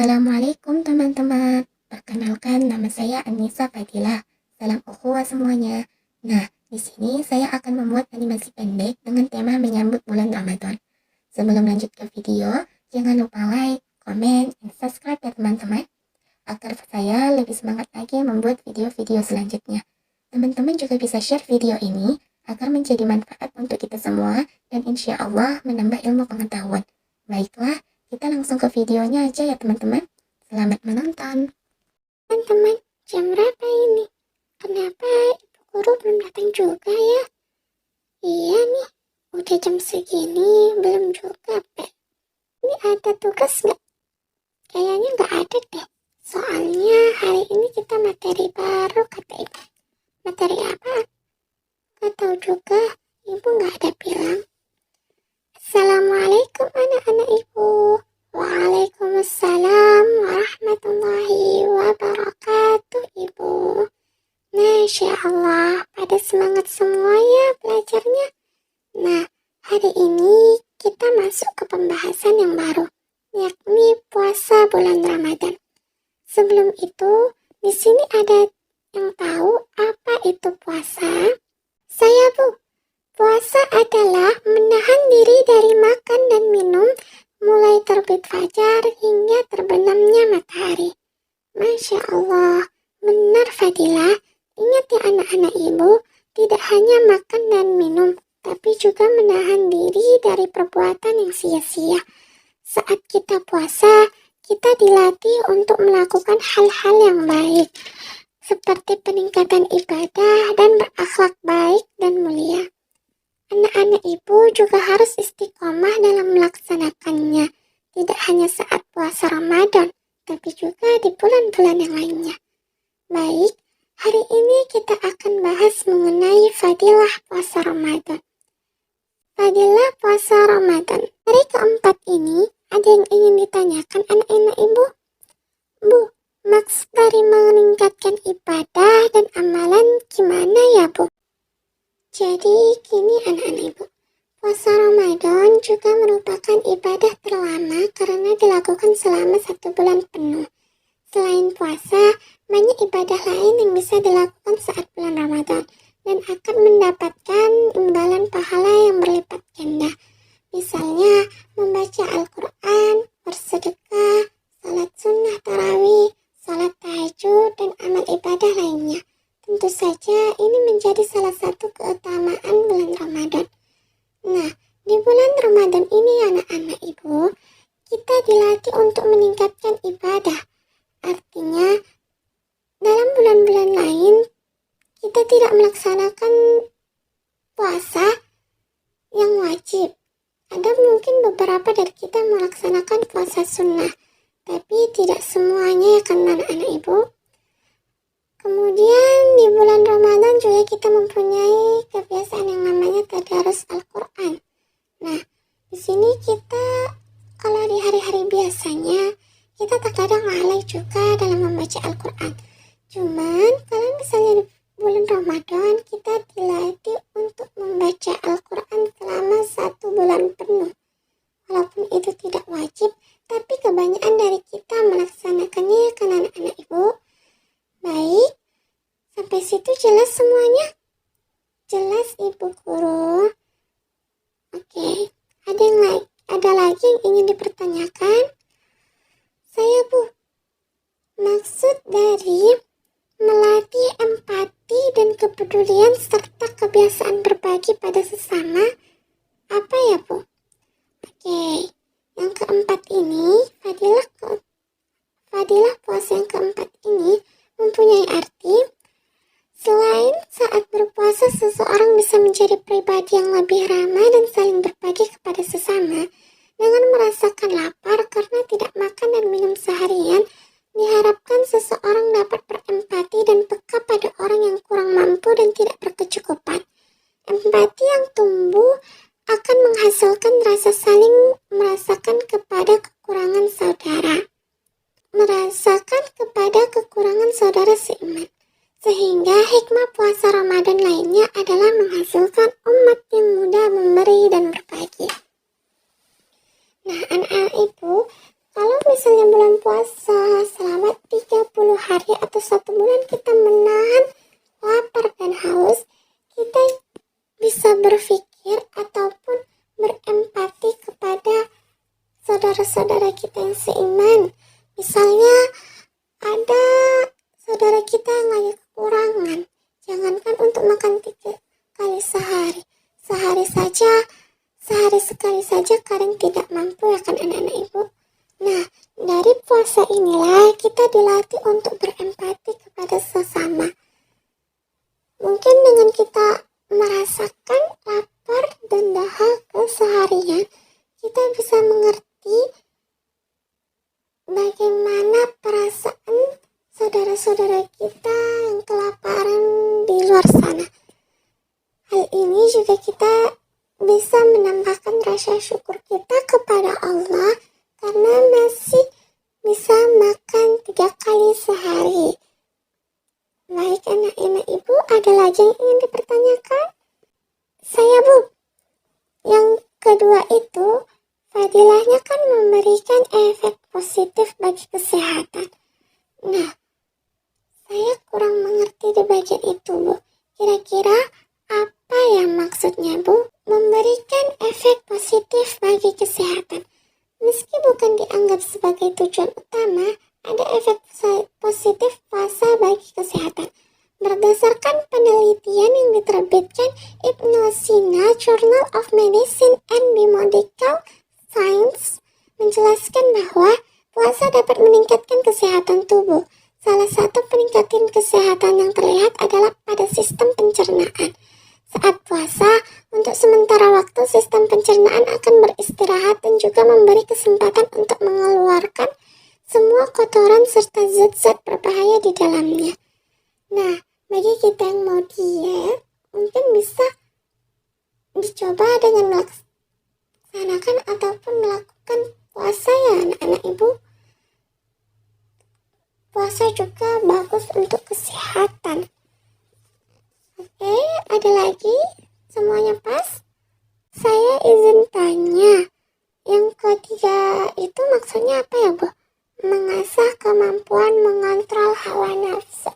Assalamualaikum teman-teman. Perkenalkan, nama saya Anissa Fadilah. Salam ukhuwah semuanya. Nah, di sini saya akan membuat animasi pendek dengan tema menyambut bulan Ramadan. Sebelum lanjut ke video, jangan lupa like, komen, dan subscribe ya teman-teman, agar saya lebih semangat lagi membuat video-video selanjutnya. Teman-teman juga bisa share video ini agar menjadi manfaat untuk kita semua dan insya Allah menambah ilmu pengetahuan. Baiklah, kita langsung ke videonya aja ya teman-teman. Selamat menonton. Teman-teman, jam berapa ini? Kenapa ibu guru belum datang juga ya? Iya nih, udah jam segini belum juga, Pe. Ini ada tugas nggak? Kayaknya nggak ada deh. Soalnya hari ini kita materi baru kata ibu. Materi apa? Nggak tahu juga, ibu nggak ada bilang. Assalamualaikum anak-anak ibu. Waalaikumsalam warahmatullahi wabarakatuh ibu. Masya Allah, pada semangat semua ya belajarnya. Nah, hari ini kita masuk ke pembahasan yang baru, yakni puasa bulan Ramadan. Sebelum itu, di sini ada yang tahu apa itu puasa? Saya Bu. Puasa adalah menahan diri dari makan dan minum mulai terbit fajar hingga terbenamnya matahari. Masya Allah, benar Fadilah. Ingat ya anak-anak ibu, tidak hanya makan dan minum, tapi juga menahan diri dari perbuatan yang sia-sia. Saat kita puasa, kita dilatih untuk melakukan hal-hal yang baik, seperti peningkatan ibadah dan berakhlak baik dan mulia. Anak-anak ibu juga harus istiqomah dalam melaksanakannya, tidak hanya saat puasa Ramadan, tapi juga di bulan-bulan yang lainnya. Baik, hari ini kita akan bahas mengenai fadilah puasa Ramadan. Fadilah puasa Ramadan. Hari keempat ini, ada yang ingin ditanyakan anak-anak ibu? Bu, maksud dari meningkatkan ibadah dan amalan gimana ya Bu? Jadi gini anak-anak ibu, puasa Ramadan juga merupakan ibadah terlama karena dilakukan selama 1 bulan penuh. Selain puasa, banyak ibadah lain yang bisa dilakukan saat bulan Ramadan dan akan mendapatkan imbalan pahala yang berlipat ganda. Misalnya, membaca Al-Quran, bersedekah, salat sunnah tarawih, salat tahajud, dan amal ibadah lainnya. Tentu saja ini menjadi salah satu keutamaan bulan Ramadan. Nah, di bulan Ramadan ini anak-anak ibu, kita dilatih untuk meningkatkan ibadah. Artinya, dalam bulan-bulan lain, kita tidak melaksanakan puasa yang wajib. Ada mungkin beberapa dari kita melaksanakan puasa sunnah, tapi tidak semuanya ya kan anak-anak ibu. Kemudian di bulan Ramadan juga kita mempunyai kebiasaan yang namanya tadarus Al-Quran. Nah, di sini kita kalau di hari-hari biasanya kita terkadang lalai juga dalam membaca Al-Quran. Cuman kalau misalnya di bulan Ramadan kita dilatih untuk membaca Al-Quran selama 1 bulan penuh. Walaupun itu tidak wajib, tapi kebanyakan dari kita melaksanakannya kan anak-anak ibu. Baik, sampai situ jelas semuanya? Jelas ibu guru? Oke, ada lagi yang ingin dipertanyakan? Saya Bu, maksud dari melatih empati dan kepedulian serta kebiasaan berbagi pada sesama, apa ya Bu? Oke, yang keempat ini, fadilah puasa yang keempat ini mempunyai arti, selain saat berpuasa seseorang bisa menjadi pribadi yang lebih ramah dan saling berbagi kepada sesama, dengan merasakan lapar karena tidak makan dan minum seharian, diharapkan seseorang dapat berempati dan peka pada orang yang kurang mampu dan tidak berkecukupan. Empati yang tumbuh akan menghasilkan rasa saling merasakan kepada kekurangan saudara seiman. Sehingga hikmah puasa Ramadan lainnya adalah menghasilkan umat yang mudah memberi dan berbagi. Nah, anak-anak ibu, kalau misalnya bulan puasa 1 bulan kita menahan lapar dan haus, kita bisa berpikir ataupun berempati kepada saudara-saudara kita yang seiman. Misalnya ada saudara kita yang lagi kekurangan, jangankan untuk makan 3 kali sehari, sehari sekali saja kadang tidak mampu, ya kan anak-anak ibu. Nah, dari puasa inilah kita dilatih untuk berempati kepada sesama. Mungkin dengan kita merasakan lapar dan dahaga keseharian, kita bisa mengerti bagaimana perasaan saudara-saudara kita yang kelaparan di luar sana. Hal ini juga kita bisa menambahkan rasa syukur kita kepada Allah karena masih bisa makan 3 kali sehari. Baik anak-anak ibu, ada lagi yang ingin dipertanyakan? Saya Bu, yang kedua itu fadilahnya kan memberikan efek positif bagi kesehatan. Nah, saya kurang mengerti di bagian itu Bu. Kira-kira apa yang maksudnya Bu? Memberikan efek positif bagi kesehatan. Meski bukan dianggap sebagai tujuan utama, ada efek positif puasa bagi kesehatan. Berdasarkan penelitian yang diterbitkan Ibnu Sina Journal of Medicine and Biomedical Science menjelaskan bahwa puasa dapat meningkatkan kesehatan tubuh. Salah satu peningkatan kesehatan yang terlihat adalah pada sistem pencernaan. Saat puasa, untuk sementara waktu sistem pencernaan akan beristirahat dan juga memberi kesempatan untuk mengeluarkan semua kotoran serta zat-zat berbahaya di dalamnya. Nah, bagi kita yang mau diet, mungkin bisa dicoba dengan melaksanakan ataupun melakukan puasa ya anak-anak ibu. Puasa juga bagus untuk kesehatan. Oke, ada lagi? Semuanya pas? Saya izin tanya, yang ketiga itu maksudnya apa ya Bu? Mengasah kemampuan mengontrol hawa nafsu.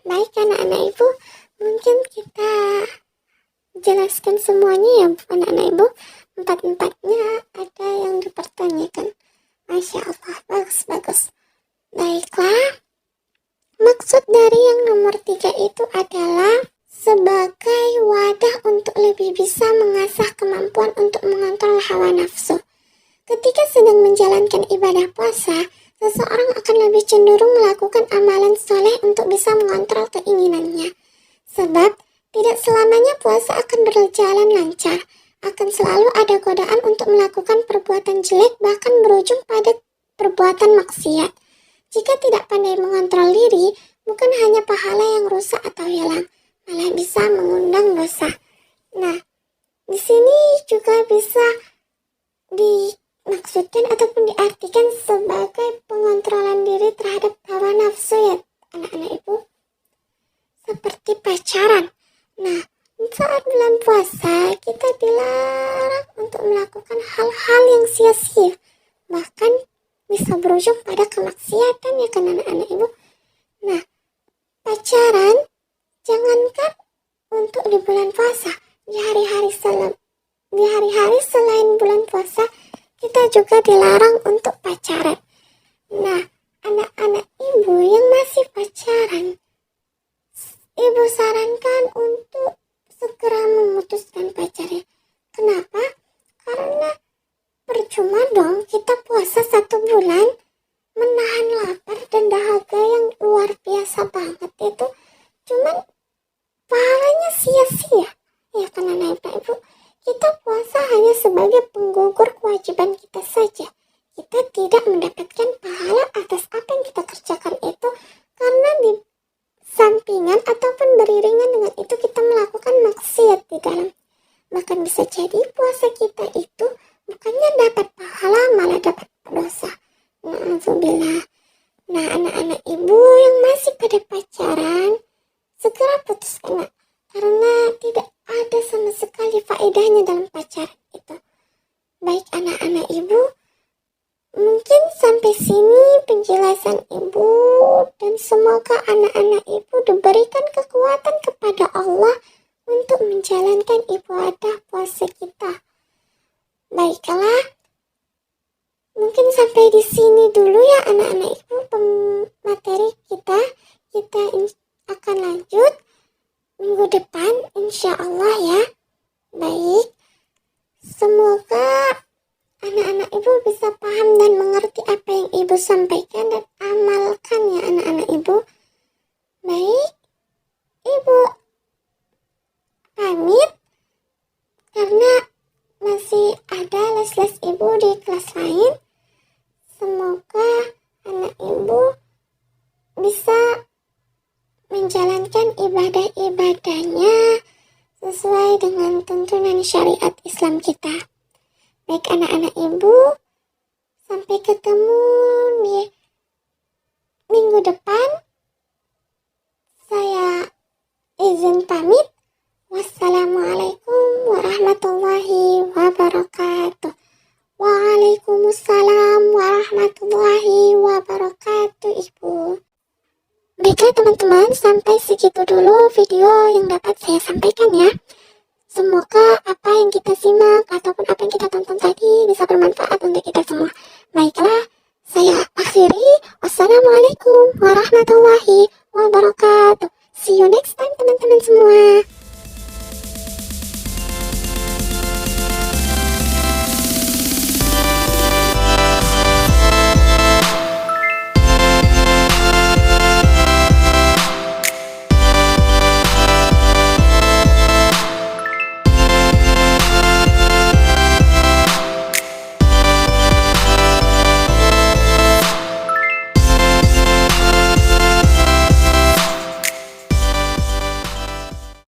Baik anak-anak ibu, mungkin kita jelaskan semuanya ya anak-anak ibu. 4-4-nya ada yang dipertanyakan. Masya Allah, bagus. Baiklah, maksud dari yang nomor 3 itu adalah sebagai wadah untuk lebih bisa mengasah kemampuan untuk mengontrol hawa nafsu. Ketika sedang menjalankan ibadah puasa, seseorang akan lebih cenderung melakukan amalan soleh untuk bisa mengontrol keinginannya. Sebab, tidak selamanya puasa akan berjalan lancar. Akan selalu ada godaan untuk melakukan perbuatan jelek bahkan berujung pada perbuatan maksiat. Jika tidak pandai mengontrol diri, bukan hanya pahala yang rusak atau hilang, malah bisa mengundang dosa. Nah, di sini juga bisa dimaksudkan ataupun diartikan sebagai pengontrolan diri terhadap hawa nafsu ya anak-anak ibu. Seperti pacaran. Nah, saat bulan puasa kita dilarang untuk melakukan hal-hal yang sia-sia. Bahkan bisa berujung pada kemaksiatan ya kan anak-anak ibu. Nah, pacaran jangankan untuk di bulan puasa, di hari-hari selain bulan puasa kita juga dilarang untuk pacaran. Nah, anak-anak ibu yang masih pacaran, ibu sarankan untuk segera memutuskan pacarnya. Kenapa? Karena percuma dong kita puasa 1 bulan, menahan lapar dan dahaga yang luar biasa banget itu, cuman pahalanya sia-sia. Ya kan anak-anak ibu, kita puasa hanya sebagai penggugur kewajiban kita saja. Kita tidak mendapatkan pahala atas apa yang kita kerjakan itu, karena di sampingan ataupun beriringan dengan itu kita melakukan maksiat di dalam. Bahkan bisa jadi puasa kita itu bukannya dapat pahala, malah dapat dosa. Na'udzubillah. Nah, anak-anak ibu yang masih pada pacaran, segera putuskan, karena tidak ada sama sekali faedahnya dalam pacaran itu. Baik anak-anak ibu, mungkin sampai sini penjelasan ibu dan semoga anak-anak ibu diberikan kekuatan kepada Allah untuk menjalankan ibadah puasa kita. Baiklah, mungkin sampai di sini dulu ya anak-anak ibu materi kita. Kita akan lanjut minggu depan insya Allah ya. Baik, semoga anak-anak ibu bisa paham dan mengerti apa yang ibu sampaikan dan amalkan ya anak-anak ibu. Baik, ibu pamit karena masih ada les-les ibu di kelas lain. Semoga anak ibu bisa menjalankan ibadah-ibadahnya sesuai dengan tuntunan syariat Islam kita. Baik anak-anak ibu, sampai ketemu di minggu depan. Saya izin pamit. Wassalamualaikum warahmatullahi wabarakatuh. Waalaikumsalam warahmatullahi wabarakatuh ibu. Baiklah teman-teman, sampai segitu dulu video yang dapat saya sampaikan ya. Semoga apa yang kita simak ataupun apa yang kita tonton tadi bisa bermanfaat untuk kita semua. Baiklah, saya akhiri. Wassalamualaikum warahmatullahi wabarakatuh. See you next time teman-teman semua.